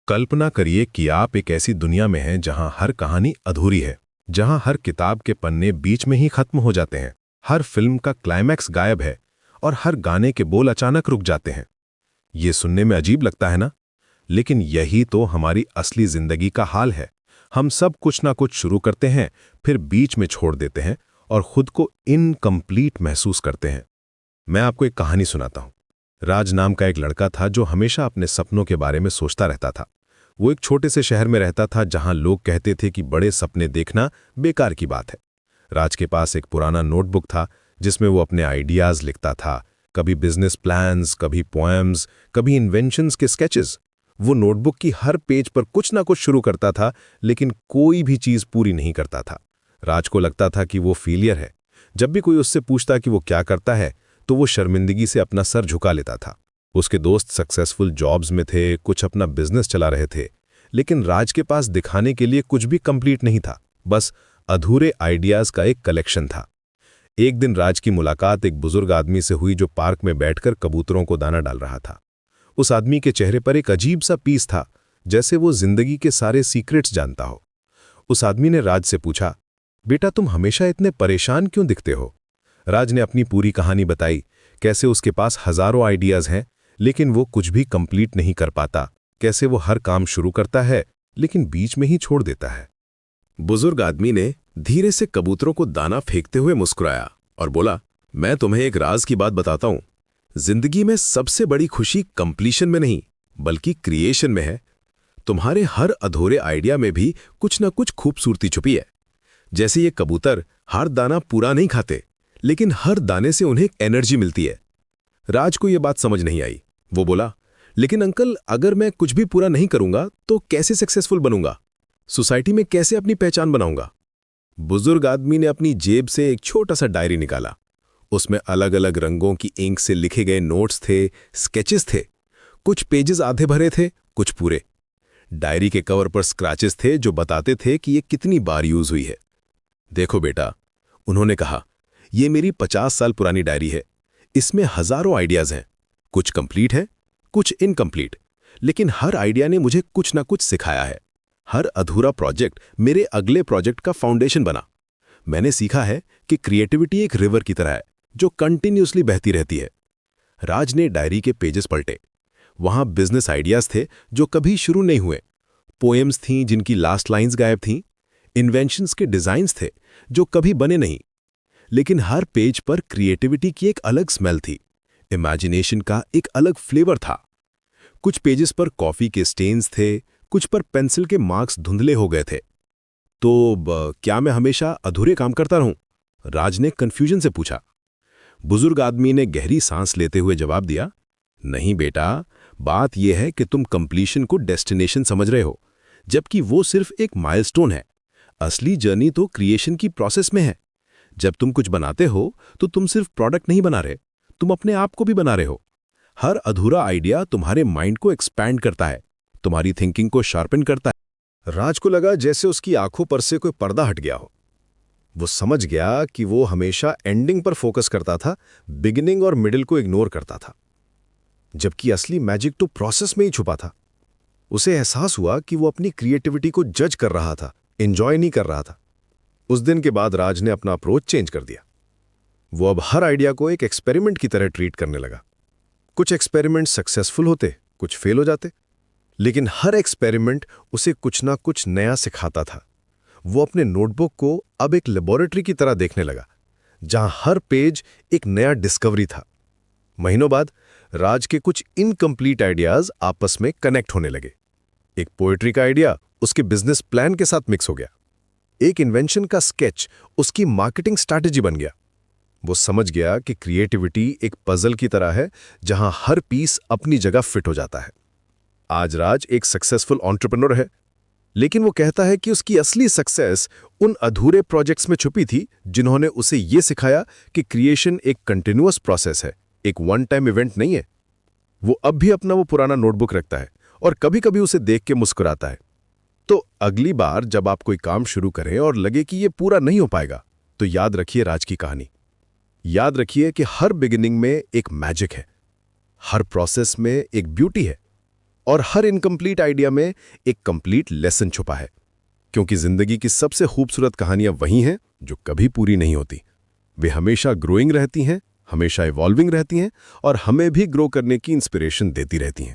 कल्पना करिए कि आप एक ऐसी दुनिया में हैं जहां हर कहानी अधूरी है, जहां हर किताब के पन्ने बीच में ही खत्म हो जाते हैं, हर फिल्म का क्लाइमैक्स गायब है और हर गाने के बोल अचानक रुक जाते हैं। ये सुनने में अजीब लगता है ना? लेकिन यही तो हमारी असली जिंदगी का हाल है। हम सब कुछ ना कुछ शुरू करते हैं, फिर बीच में छोड़ देते हैं और खुद को इनकम्प्लीट महसूस करते हैं। मैं आपको एक कहानी सुनाता हूं। राज नाम का एक लड़का था जो हमेशा अपने सपनों के बारे में सोचता रहता था। वो एक छोटे से शहर में रहता था जहां लोग कहते थे कि बड़े सपने देखना बेकार की बात है। राज के पास एक पुराना नोटबुक था जिसमें वो अपने आइडियाज लिखता था, कभी बिजनेस प्लान्स, कभी पोएम्स, कभी इन्वेंशंस के स्केचेस। वो नोटबुक की हर पेज पर कुछ ना कुछ शुरू करता था, लेकिन कोई भी चीज पूरी नहीं करता था। राज को लगता था कि वो फेलियर है। जब भी कोई उससे पूछता कि वो क्या करता है, तो वो शर्मिंदगी से अपना सर झुका लेता था। उसके दोस्त सक्सेसफुल जॉब्स में थे, कुछ अपना बिजनेस चला रहे थे, लेकिन राज के पास दिखाने के लिए कुछ भी कंप्लीट नहीं था, बस अधूरे आइडियाज का एक कलेक्शन था। एक दिन राज की मुलाकात एक बुजुर्ग आदमी से हुई जो पार्क में बैठकर कबूतरों को दाना डाल रहा था। उस आदमी के चेहरे पर एक अजीब सा पीस था, जैसे वो जिंदगी के सारे सीक्रेट्स जानता हो। उस आदमी ने राज से पूछा, बेटा तुम हमेशा इतने परेशान क्यों दिखते हो? राज ने अपनी पूरी कहानी बताई, कैसे उसके पास हजारों आइडियाज हैं लेकिन वो कुछ भी कंप्लीट नहीं कर पाता, कैसे वो हर काम शुरू करता है लेकिन बीच में ही छोड़ देता है। बुजुर्ग आदमी ने धीरे से कबूतरों को दाना फेंकते हुए मुस्कुराया और बोला, मैं तुम्हें एक राज की बात बताता हूं। जिंदगी में सबसे बड़ी खुशी कंप्लीशन में नहीं बल्कि क्रिएशन में है। तुम्हारे हर अधूरे आइडिया में भी कुछ न कुछ खूबसूरती छुपी है। जैसे ये कबूतर हर दाना पूरा नहीं खाते, लेकिन हर दाने से उन्हें एनर्जी मिलती है। राज को यह बात समझ नहीं आई। वो बोला, लेकिन अंकल अगर मैं कुछ भी पूरा नहीं करूंगा तो कैसे सक्सेसफुल बनूंगा? सोसाइटी में कैसे अपनी पहचान बनाऊंगा? बुजुर्ग आदमी ने अपनी जेब से एक छोटा सा डायरी निकाला। उसमें अलग अलग रंगों की इंक से लिखे गए नोट्स थे, स्केचेस थे। कुछ पेजेस आधे भरे थे, कुछ पूरे। डायरी के कवर पर स्क्रैचेस थे जो बताते थे कि ये कितनी बार यूज हुई है। देखो बेटा, उन्होंने कहा, ये मेरी 50 साल पुरानी डायरी है। इसमें हजारों आइडियाज हैं, कुछ कंप्लीट हैं, कुछ इनकम्प्लीट, लेकिन हर आइडिया ने मुझे कुछ ना कुछ सिखाया है। हर अधूरा प्रोजेक्ट मेरे अगले प्रोजेक्ट का फाउंडेशन बना। मैंने सीखा है कि क्रिएटिविटी एक रिवर की तरह है जो कंटिन्यूअसली बहती रहती है। राज ने डायरी के पेजेस पलटे। वहां बिजनेस आइडियाज थे जो कभी शुरू नहीं हुए, पोएम्स थीं जिनकी लास्ट लाइंस गायब थीं, इन्वेंशंस के डिजाइन्स थे जो कभी बने नहीं, लेकिन हर पेज पर क्रिएटिविटी की एक अलग स्मेल थी, इमेजिनेशन का एक अलग फ्लेवर था। कुछ पेजेस पर कॉफी के स्टेन्स थे, कुछ पर पेंसिल के मार्क्स धुंधले हो गए थे। तो क्या मैं हमेशा अधूरे काम करता रहूं? राज ने कंफ्यूजन से पूछा। बुजुर्ग आदमी ने गहरी सांस लेते हुए जवाब दिया, नहीं बेटा, बात यह है कि तुम कंप्लीशन को डेस्टिनेशन समझ रहे हो, जबकि वो सिर्फ एक माइलस्टोन है। असली जर्नी तो क्रिएशन की प्रोसेस में है। जब तुम कुछ बनाते हो तो तुम सिर्फ प्रोडक्ट नहीं बना रहे, तुम अपने आप को भी बना रहे हो। हर अधूरा आइडिया तुम्हारे माइंड को एक्सपैंड करता है, तुम्हारी थिंकिंग को शार्पन करता है। राज को लगा जैसे उसकी आंखों पर से कोई पर्दा हट गया हो। वो समझ गया कि वो हमेशा एंडिंग पर फोकस करता था, बिगिनिंग और मिडिल को इग्नोर करता था, जबकि असली मैजिक तो प्रोसेस में ही छुपा था। उसे एहसास हुआ कि वो अपनी क्रिएटिविटी को जज कर रहा था, एंजॉय नहीं कर रहा था। उस दिन के बाद राज ने अपना अप्रोच चेंज कर दिया। वो अब हर आइडिया को एक एक्सपेरिमेंट की तरह ट्रीट करने लगा। कुछ एक्सपेरिमेंट सक्सेसफुल होते, कुछ फेल हो जाते, लेकिन हर एक्सपेरिमेंट उसे कुछ ना कुछ नया सिखाता था। वो अपने नोटबुक को अब एक लेबोरेटरी की तरह देखने लगा, जहां हर पेज एक नया डिस्कवरी था। महीनों बाद राज के कुछ इनकम्प्लीट आइडियाज आपस में कनेक्ट होने लगे। एक पोएट्री का आइडिया उसके बिजनेस प्लान के साथ मिक्स हो गया, एक इन्वेंशन का स्केच उसकी मार्केटिंग स्ट्रैटेजी बन गया। वो समझ गया कि क्रिएटिविटी एक पजल की तरह है जहां हर पीस अपनी जगह फिट हो जाता है। आज राज एक सक्सेसफुल एंटरप्रेन्योर है, लेकिन वो कहता है कि उसकी असली सक्सेस उन अधूरे प्रोजेक्ट्स में छुपी थी जिन्होंने उसे ये सिखाया कि क्रिएशन एक कंटिन्यूअस प्रोसेस है, एक वन टाइम इवेंट नहीं है। वो अब भी अपना वो पुराना नोटबुक रखता है और कभी कभी उसे देख के मुस्कुराता है। तो अगली बार जब आप कोई काम शुरू करें और लगे कि ये पूरा नहीं हो पाएगा, तो याद रखिए राज की कहानी। याद रखिए कि हर बिगिनिंग में एक मैजिक है, हर प्रोसेस में एक ब्यूटी है, और हर इनकम्प्लीट आइडिया में एक कंप्लीट लेसन छुपा है, क्योंकि जिंदगी की सबसे खूबसूरत कहानियां वही हैं जो कभी पूरी नहीं होती। वे हमेशा ग्रोइंग रहती हैं, हमेशा इवॉल्विंग रहती हैं और हमें भी ग्रो करने की इंस्पिरेशन देती रहती हैं।